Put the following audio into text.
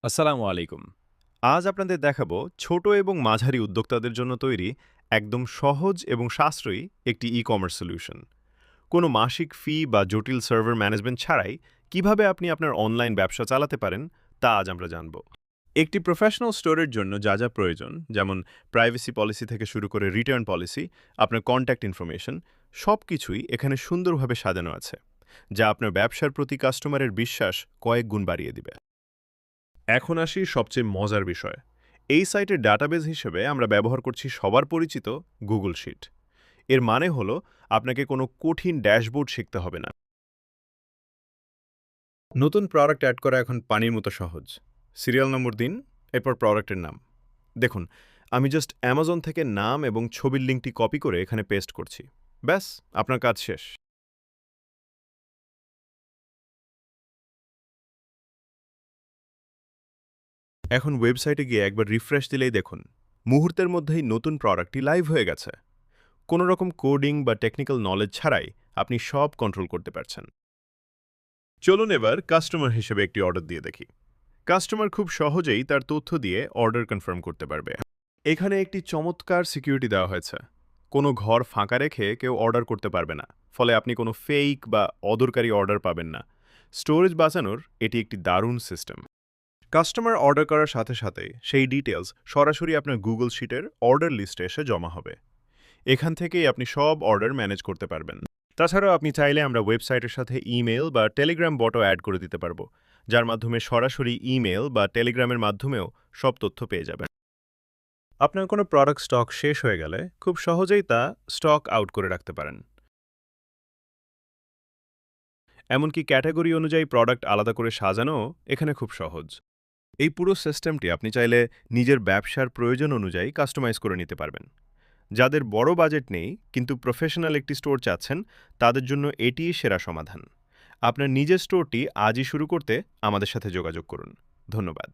আসসালামু আলাইকুম। আজ আপনাদের দেখাবো ছোট এবং মাঝারি উদ্যোক্তাদের জন্য তৈরি একদম সহজ এবং সাশ্রয়ী একটি ই-কমার্স সলিউশন। কোনো মাসিক ফি বা জটিল সার্ভার ম্যানেজমেন্ট ছাড়াই কিভাবে আপনি আপনার অনলাইন ব্যবসা চালাতে পারেন তা আজ আমরা জানব। একটি প্রফেশনাল স্টোরের জন্য যা যা প্রয়োজন, যেমন প্রাইভেসি পলিসি থেকে শুরু করে রিটার্ন পলিসি, আপনার কন্ট্যাক্ট ইনফরমেশন, সবকিছুই এখানে সুন্দরভাবে সাজানো আছে, যা আপনার ব্যবসার প্রতি কাস্টমারের বিশ্বাস কয়েক গুণ বাড়িয়ে দিবে। এখন আসি সবচেয়ে মজার বিষয়। এই সাইটের ডাটাবেজ হিসেবে আমরা ব্যবহার করছি সবার পরিচিত গুগল শিট। এর মানে হলো আপনাকে কোনো কঠিন ড্যাশবোর্ড শিখতে হবে না। নতুন প্রোডাক্ট অ্যাড করা এখন পানির মতো সহজ। সিরিয়াল নম্বর দিন, এরপর প্রোডাক্টের নাম। দেখুন, আমি জাস্ট অ্যামাজন থেকে নাম এবং ছবির লিঙ্কটি কপি করে এখানে পেস্ট করছি। ব্যাস, আপনার কাজ শেষ। এখন ওয়েবসাইটে গিয়ে একবার রিফ্রেশ দিলেই দেখুন, মুহূর্তের মধ্যেই নতুন প্রোডাক্টটি লাইভ হয়ে গেছে। কোনো রকম কোডিং বা টেকনিক্যাল নলেজ ছাড়াই আপনি সব কন্ট্রোল করতে পারছেন। চলুন এবার কাস্টমার হিসেবে একটি অর্ডার দিয়ে দেখি। কাস্টমার খুব সহজেই তার তথ্য দিয়ে অর্ডার কনফার্ম করতে পারবে। এখানে একটি চমৎকার সিকিউরিটি দেওয়া হয়েছে। কোনো ঘর ফাঁকা রেখে কেউ অর্ডার করতে পারবে না, ফলে আপনি কোনো ফেক বা অদরকারি অর্ডার পাবেন না। স্টোরেজ বাঁচানোর এটি একটি দারুণ সিস্টেম। কাস্টমার অর্ডার করার সাথে সাথে সেই ডিটেলস সরাসরি আপনার গুগল শিটের অর্ডার লিস্টে এসে জমা হবে। এখান থেকেই আপনি সব অর্ডার ম্যানেজ করতে পারবেন। তাছাড়াও আপনি চাইলে আমরা ওয়েবসাইটের সাথে ইমেল বা টেলিগ্রাম বটও অ্যাড করে দিতে পারবো, যার মাধ্যমে সরাসরি ইমেল বা টেলিগ্রামের মাধ্যমেও সব তথ্য পেয়ে যাবেন। আপনার কোনো প্রোডাক্ট স্টক শেষ হয়ে গেলে খুব সহজেই তা স্টক আউট করে রাখতে পারেন। এমনকি ক্যাটাগরি অনুযায়ী প্রোডাক্ট আলাদা করে সাজানো এখানে খুব সহজ। এই পুরো সিস্টেমটি আপনি চাইলে নিজের ব্যবসার প্রয়োজন অনুযায়ী কাস্টমাইজ করে নিতে পারবেন। যাদের বড় বাজেট নেই কিন্তু প্রফেশনাল একটি স্টোর চাচ্ছেন, তাদের জন্য এটিই সেরা সমাধান। আপনার নিজের স্টোরটি আজই শুরু করতে আমাদের সাথে যোগাযোগ করুন। ধন্যবাদ।